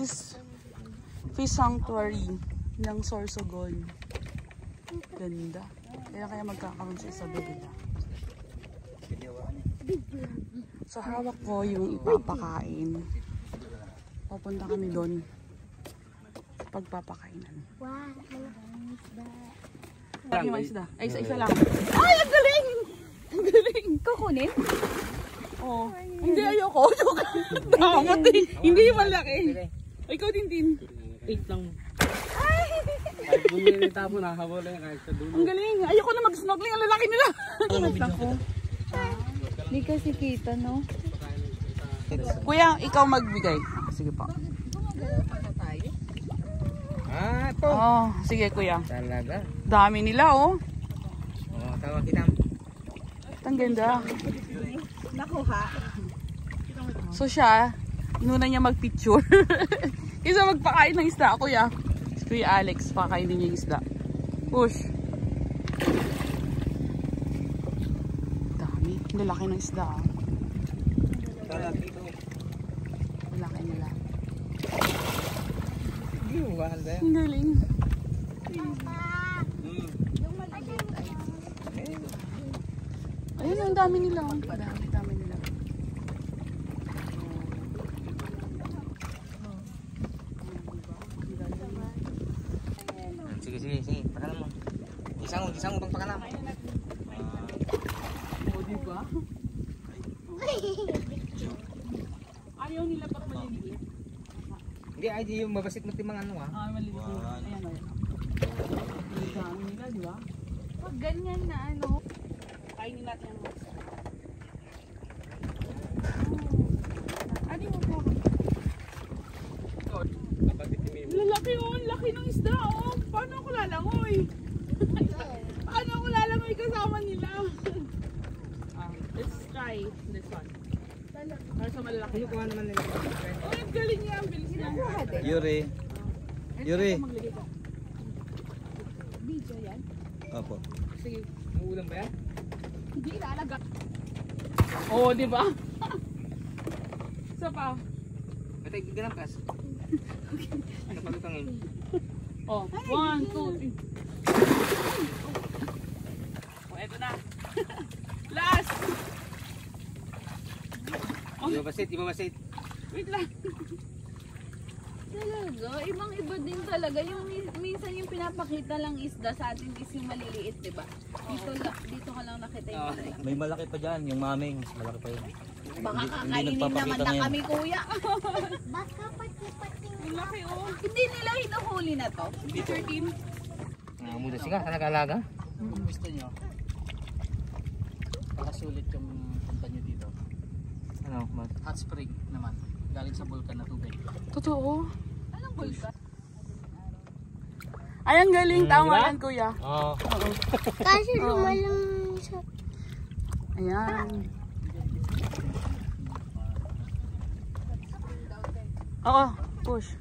is fish sanctuary ng Sorsogon. Ganda. Kaya magkakaroon sa Isabela. So hawak ko yung ipapakain. Pupunta kami doon. Pagpapakainan. Wow. Laki yung isda. Ay, isa lang. Ay, ang galing! Ang galing! Kukunin? Oo. Hindi, ayoko. Dapat eh. Hindi yung malaki. Ikaw din. 8 lang. Ay! Kahit bumilita mo, nakahabol lang kahit sa dulo. Ang galing. Ayoko na mag-snorkeling. Ang lalaki nila. Hindi kasi kita, no? Kuya, ikaw magbigay. Sige po. Ah, ito. Oh, sige kuya. Talaga. Dami nila oh. Oh, tawag kita. Ang ganda. Nakuha. So siya, inuna niya mag-picture. Isa magpakain ng isda, kuya. Si Kuya Alex, pakainin niya yung isda. Push. Dami. Lalaki ng isda. Oh. Lalaki nila. Hindi mo ba ba? Ang galing. Ayun, ang dami nila. Dami nila. Sige. Pakalam mo. Isang mo bang pakalam? O, diba? Ayaw nila pag maliliit. Hindi, ay di yung mabasit mo timang ano ah. Ah, maliliit. Ayan o. Ang dami nila, diba? Pag ganyan na ano. Kainin natin yung mga isda. Ano yung po? Lalaki oh, ang laki ng isda oh. Paano ako lalangoy? Paano ako lalangoy kasama nila? Let's try this one. Para sa malalaki. Ano kuha naman nila? Oh, ang galing niya. Ang bilis niya. Yuri. Yuri. Maglagay ka. Video yan? Opo. Sige. May ulam ba yan? Hindi ilalaga. Oo, di ba? Isa pa. Matay, ganang kas. Ano palutangin? Oh, 1, 2, 3. Oh, eto na. Last! Ibabasit. Wait lang. Talaga, ibang-iba din talaga. Yung minsan yung pinapakita lang isda sa atin is yung maliliit, di ba? Dito ka lang nakita yung malaki. May malaki pa dyan, yung maming, mas malaki pa yun. Baka Hindi kakainin nagpapakita naman na ngayon. kami, kuya. Baka pati-pati. Ang laki oh. Hindi nila hinuhuli na to. 13. Muda siya, talaga-alaga. Kung gusto nyo, pakasulit yung punta nyo dito. Ano, Hot spring naman, galing sa vulkan na tubig. Totoo. Anong bulkan? Ay, ang galing. Tama yan, kuya. Oo. Kasi lumalang sa... Ayan. Oo, push.